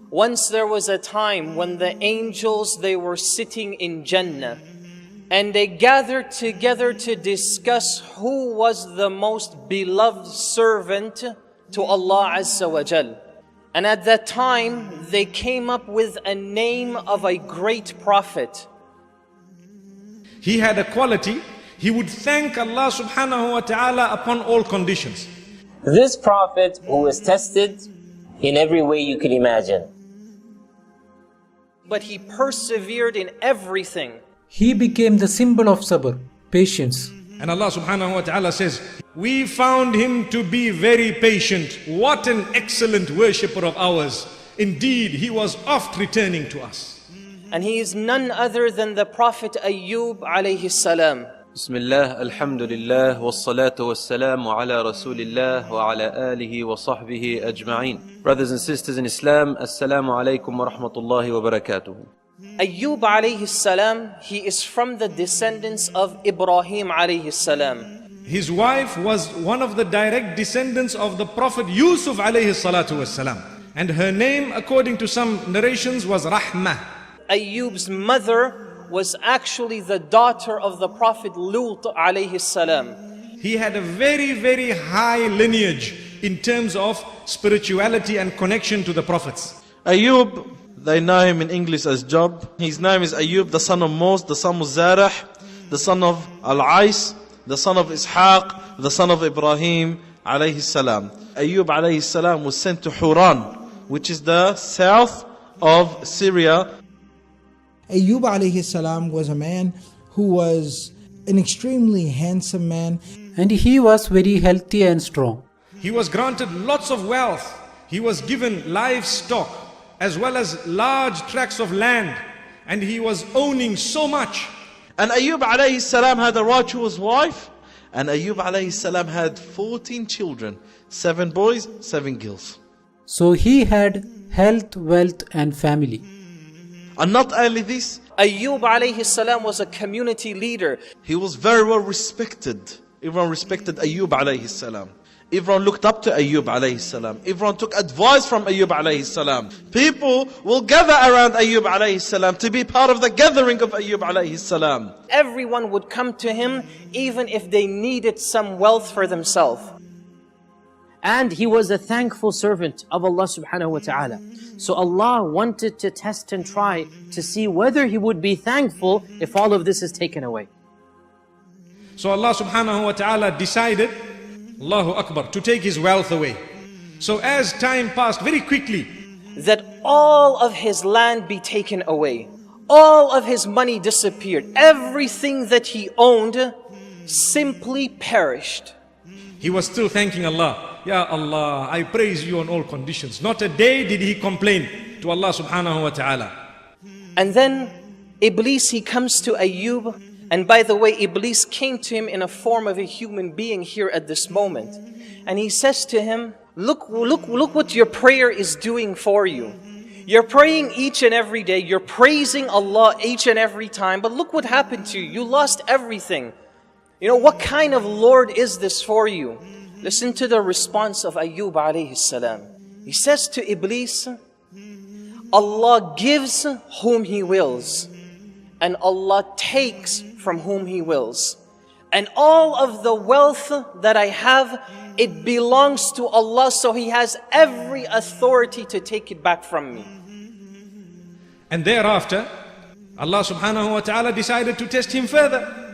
Once there was a time when the angels, they were sitting in Jannah, and they gathered together to discuss who was the most beloved servant to Allah Azza wa Jal. And at that time, they came up with a name of a great prophet. He had a quality, he would thank Allah subhanahu wa ta'ala upon all conditions. This prophet who was tested in every way you can imagine. But he persevered in everything. He became the symbol of sabr, patience. And Allah subhanahu wa ta'ala says, we found him to be very patient. What an excellent worshipper of ours. Indeed, he was oft returning to us. And he is none other than the Prophet Ayyub alayhi salam. Bismillah, alhamdulillah, wassalatu wassalamu ala rasulillah wa ala alihi wa sahbihi ajma'in. Brothers and sisters in Islam, assalamu alaikum wa rahmatullahi wa barakatuh. Ayyub alayhi salam, he is from the descendants of Ibrahim alayhi salam. His wife was one of the direct descendants of the Prophet Yusuf alayhi salatu wassalam. And her name, according to some narrations, was Rahmah. Ayyub's mother was actually the daughter of the Prophet Lut alayhi salam. He had a very, very high lineage in terms of spirituality and connection to the prophets. Ayyub, they know him in English as Job. His name is Ayyub, the son of Mos, the son of Zarah, the son of Al-Ais, the son of Ishaq, the son of Ibrahim alayhi salam. Ayyub alayhi salam was sent to Haran, which is the south of Syria. Ayyub alayhi salam was a man who was an extremely handsome man. And he was very healthy and strong. He was granted lots of wealth. He was given livestock as well as large tracts of land. And he was owning so much. And Ayyub alayhi salam had a righteous wife. And Ayyub alayhi salam had 14 children. 7 boys, 7 girls. So he had health, wealth and family. And not only this, Ayyub alayhi salam was a community leader. he was very well respected. Everyone respected Ayyub alayhi salam. Everyone looked up to Ayyub alayhi salam. Everyone took advice from Ayyub alayhi salam. People will gather around Ayyub alayhi salam to be part of the gathering of Ayyub alayhi salam. Everyone would come to him even if they needed some wealth for themselves. And he was a thankful servant of Allah subhanahu wa ta'ala. So Allah wanted to test and try to see whether he would be thankful if all of this is taken away. So Allah subhanahu wa ta'ala decided, Allahu Akbar, to take his wealth away. So as time passed very quickly, that all of his land be taken away. All of his money disappeared. Everything that he owned simply perished. he was still thanking Allah. Ya Allah, I praise you on all conditions. Not a day did he complain to Allah subhanahu wa ta'ala. And then Iblis, he comes to Ayyub. And by the way, Iblis came to him in a form of a human being here at this moment. And he says to him, look what your prayer is doing for you. You're praying each and every day. You're praising Allah each and every time. But look what happened to you. You lost everything. You know, what kind of Lord is this for you? Listen to the response of Ayyub alayhi salam. He says to Iblis, Allah gives whom He wills, and Allah takes from whom He wills. And all of the wealth that I have, it belongs to Allah, so He has every authority to take it back from me. And thereafter, Allah subhanahu wa ta'ala decided to test him further.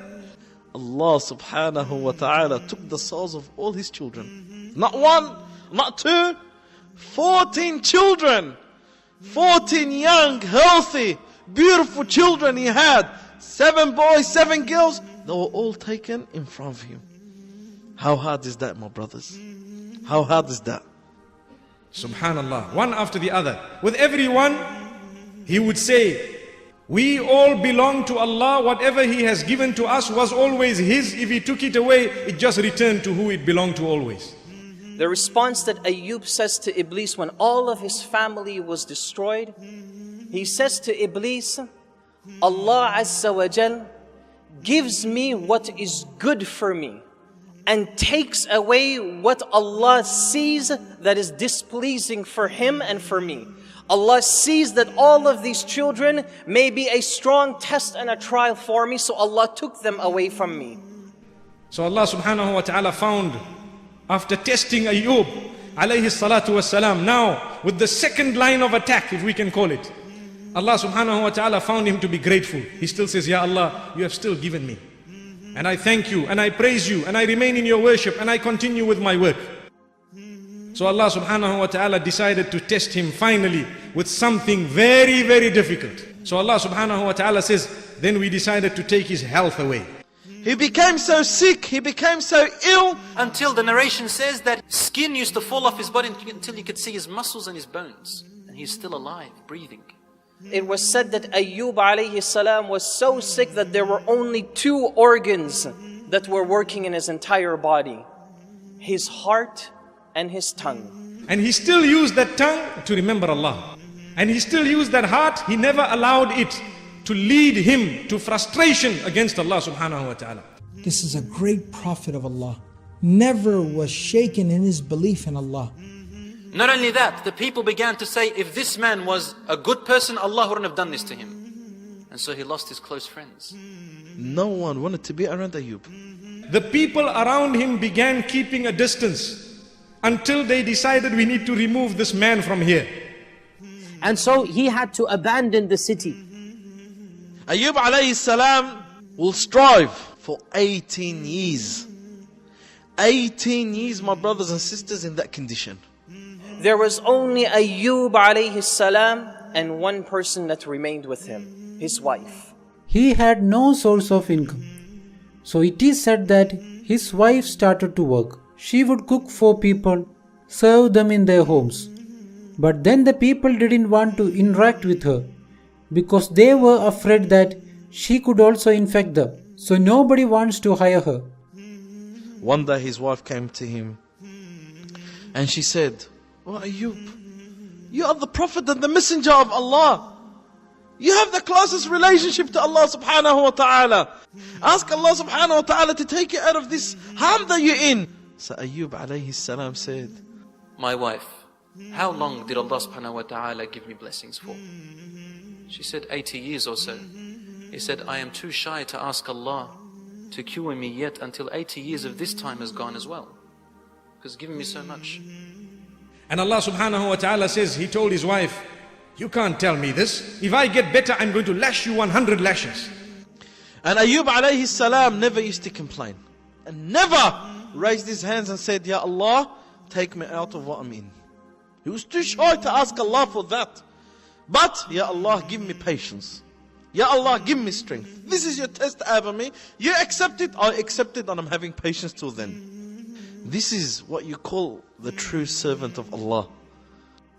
Allah subhanahu wa ta'ala took the souls of all his children. Not one, not two, 14 children. 14 young, healthy, beautiful children he had. 7 boys, 7 girls. They were all taken in front of him. How hard is that, my brothers? How hard is that? Subhanallah, one after the other. With everyone, he would say, we all belong to Allah. Whatever He has given to us was always His. If He took it away, it just returned to who it belonged to always. The response that Ayyub says to Iblis when all of his family was destroyed, he says to Iblis, Allah Azza wa Jal gives me what is good for me. and takes away what Allah sees that is displeasing for him and for me. Allah sees that all of these children may be a strong test and a trial for me, so Allah took them away from me. So Allah subhanahu wa ta'ala found, after testing Ayyub alayhi salatu wassalam, now with the second line of attack, if we can call it, Allah subhanahu wa ta'ala found him to be grateful. He still says, Ya Allah, you have still given me. And I thank you, and I praise you, and I remain in your worship, and I continue with my work. So Allah subhanahu wa ta'ala decided to test him finally with something very, very difficult. So Allah subhanahu wa ta'ala says, then we decided to take his health away. He became so sick, he became so ill, Until the narration says that skin used to fall off his body until you could see his muscles and his bones. And he's still alive, breathing. It was said that Ayyub alayhi salam was so sick that there were only 2 organs that were working in his entire body: his heart and his tongue. And he still used that tongue to remember Allah. And he still used that heart. He never allowed it to lead him to frustration against Allah subhanahu wa ta'ala. This is a great prophet of Allah. Never was shaken in his belief in Allah. Not only that, the people began to say, if this man was a good person, Allah wouldn't have done this to him. And so he lost his close friends. no one wanted to be around Ayyub. The people around him began keeping a distance until they decided we need to remove this man from here. And so he had to abandon the city. Ayyub alayhi salam will strive for 18 years. 18 years, my brothers and sisters, in that condition. There was only Ayyub alayhi salam and one person that remained with him, his wife. He had no source of income. So it is said that his wife started to work. She would cook for people, serve them in their homes. But then the people didn't want to interact with her because they were afraid that she could also infect them. So nobody wants to hire her. One day his wife came to him and she said, "Oh Ayyub, you are the prophet and the messenger of Allah. You have the closest relationship to Allah subhanahu wa ta'ala. Ask Allah subhanahu wa ta'ala to take you out of this harm that you're in." So Ayyub alayhi salam said, My wife, how long did Allah subhanahu wa ta'ala give me blessings for? She said 80 years or so. He said, I am too shy to ask Allah to cure me yet until 80 years of this time has gone as well. Because He's given me so much. And Allah subhanahu wa ta'ala says, he told his wife, you can't tell me this. If I get better, I'm going to lash you 100 lashes. and Ayyub alayhi salam never used to complain and never raised his hands and said, Ya Allah, take me out of what I'm in. He was too shy to ask Allah for that. But, Ya Allah, give me patience. Ya Allah, give me strength. This is your test over me. You accept it, I accept it, and I'm having patience till then. This is what you call the true servant of Allah.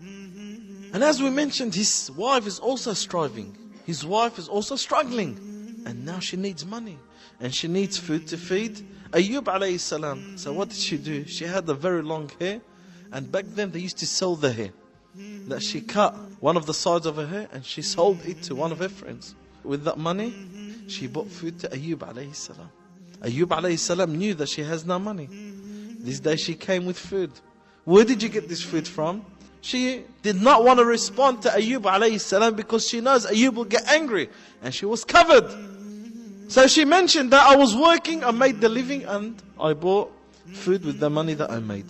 And as we mentioned, his wife is also striving. His wife is also struggling. And now she needs money. And she needs food to feed Ayyub alayhi salam. So what did she do? She had a very long hair. And back then they used to sell the hair. That she cut one of the sides of her hair and she sold it to one of her friends. With that money, she bought food to Ayyub alayhi salam. Ayyub alayhi salam knew that she has no money. This day she came with food. Where did you get this food from? She did not want to respond to Ayyub alayhi salam because she knows Ayyub will get angry. And she was covered. So she mentioned that I was working, I made the living and I bought food with the money that I made.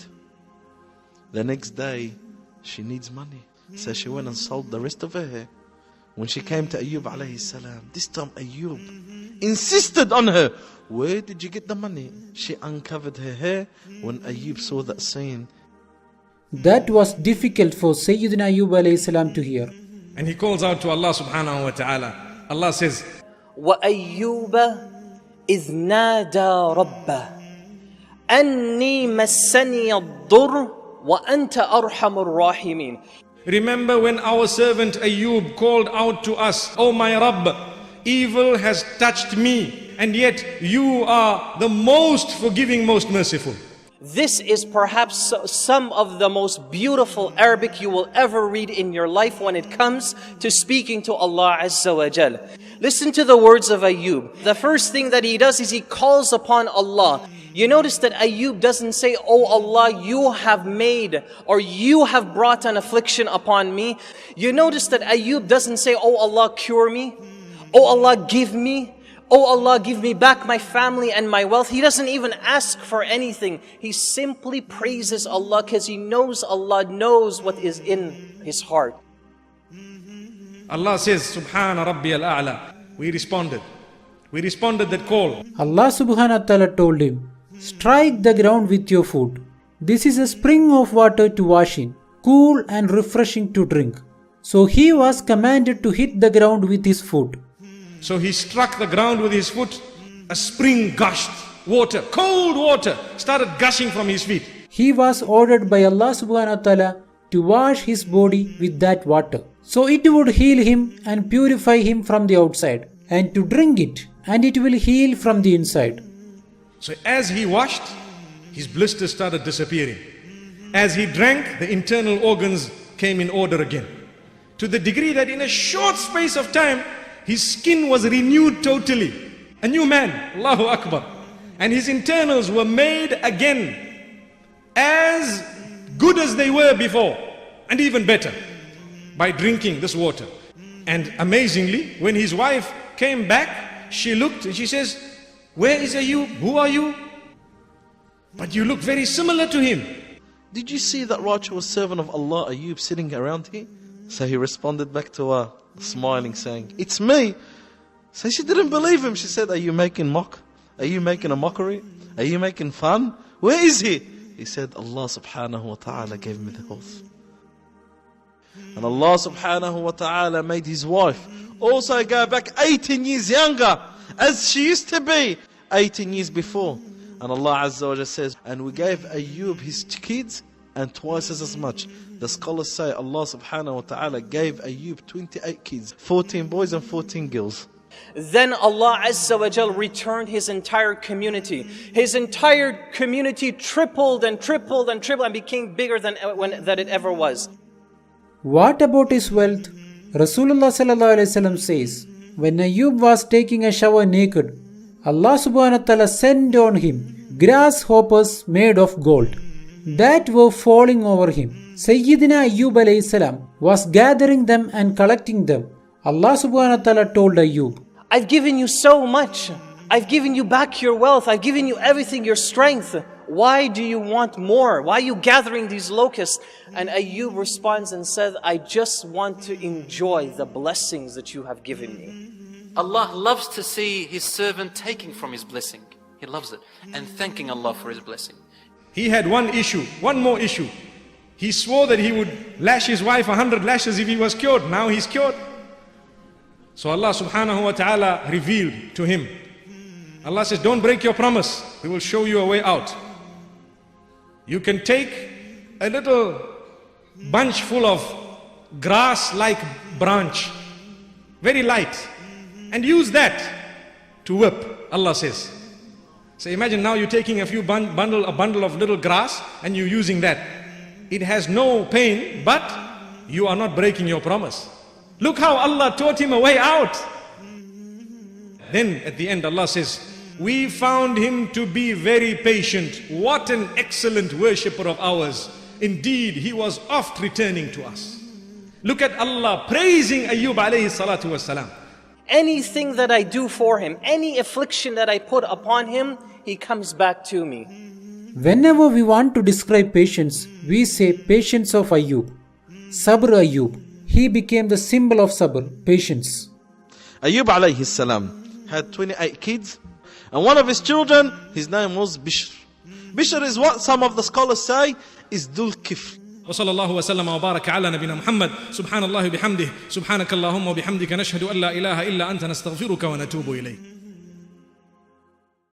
The next day, she needs money. So she went and sold the rest of her hair. When she came to Ayyub alayhi salam, this time Ayyub insisted on her. Where did you get the money? She uncovered her hair. When Ayyub saw that scene, That was difficult for Sayyidina Ayyub alayhi salam to hear. And he calls out to Allah subhanahu wa ta'ala. Allah says, وَأَيُّوبَ إِذْ نَادَى رَبَّهُ أَنِّي مَسَّنِيَ الضُّرُّ وَأَنْتَ أَرْحَمُ الرَّاحِمِينَ. remember when our servant Ayyub called out to us, O my Rabb, evil has touched me, and yet you are the most forgiving, most merciful. This is perhaps some of the most beautiful Arabic you will ever read in your life when it comes to speaking to Allah Azza wa Jal. Listen to the words of Ayyub. The first thing that he does is he calls upon Allah. You notice that Ayub doesn't say, "Oh Allah, you have made or you have brought an affliction upon me." You notice that Ayub doesn't say, "Oh Allah, cure me. Oh Allah, give me. Oh Allah, give me back my family and my wealth." He doesn't even ask for anything. He simply praises Allah because he knows Allah knows what is in his heart. Allah says, Subhana Rabbi al-A'la. We responded that call. Allah subhanahu wa ta'ala told him, "Strike the ground with your foot. This is a spring of water to wash in, cool and refreshing to drink." So he was commanded to hit the ground with his foot. So he struck the ground with his foot. A spring gushed. Water, cold water, started gushing from his feet. He was ordered by Allah subhanahu wa ta'ala to wash his body with that water, so it would heal him and purify him from the outside, and to drink it, and it will heal from the inside. So as he washed, his blisters started disappearing. As he drank, the internal organs came in order again. To the degree that in a short space of time, his skin was renewed totally. A new man, Allahu Akbar. And his internals were made again as good as they were before, and even better, by drinking this water. And amazingly, when his wife came back, she looked and she says, "Where is Ayub? Who are you? But you look very similar to him." Did you see that righteous servant of Allah, Ayub, sitting around here? So he responded back to her, smiling, saying, "It's me." So she didn't believe him. She said, "Are you making mock? Are you making a mockery? Are you making fun? Where is he?" He said, "Allah subhanahu wa ta'ala gave me the health." And Allah subhanahu wa ta'ala made his wife also go back 18 years younger, as she used to be 18 years before. And Allah Azza wa Jalla says, "And we gave Ayub his kids and twice as much." The scholars say Allah subhanahu wa ta'ala gave Ayub 28 kids, 14 boys and 14 girls. Then Allah Azza wa Jal returned his entire community. His entire community tripled and tripled and tripled and became bigger than it ever was. What about his wealth? Rasulullah sallallahu alaihi wasallam says, when Ayub was taking a shower naked, Allah subhanahu wa ta'ala sent on him grasshoppers made of gold that were falling over him. Sayyidina Ayub alayhi salam was gathering them and collecting them. Allah subhanahu wa ta'ala told Ayub, "I've given you so much. I've given you back your wealth. I've given you everything, your strength. Why do you want more? Why are you gathering these locusts?" And Ayub responds and says, "I just want to enjoy the blessings that you have given me." Allah loves to see His servant taking from His blessing. He loves it. And thanking Allah for His blessing. He had one more issue. He swore that he would lash his wife 100 lashes if he was cured. Now he's cured. So Allah subhanahu wa ta'ala revealed to him. Allah says, "Don't break your promise. We will show you a way out. You can take a little bunch full of grass-like branch, very light, and use that to whip," Allah says. So imagine now you're taking a bundle of little grass and you're using that. It has no pain, but you are not breaking your promise. Look how Allah taught him a way out. Then at the end Allah says, "We found him to be very patient. What an excellent worshipper of ours. Indeed, he was oft returning to us." Look at Allah praising Ayub alayhi salatu wasalam. Anything that I do for him, any affliction that I put upon him, he comes back to me. Whenever we want to describe patience, we say patience of Ayub. Sabr Ayub. He became the symbol of sabr, patience. Ayub alayhi salam had 28 kids, and one of his children, his name was Bishr. Bishr is what some of the scholars say is Dhul Kifl. وصلى الله وسلم وبارك على نبينا محمد سبحان الله بحمده سبحانك اللهم وبحمدك نشهد أن لا إله إلا أنت نستغفرك ونتوب إليك.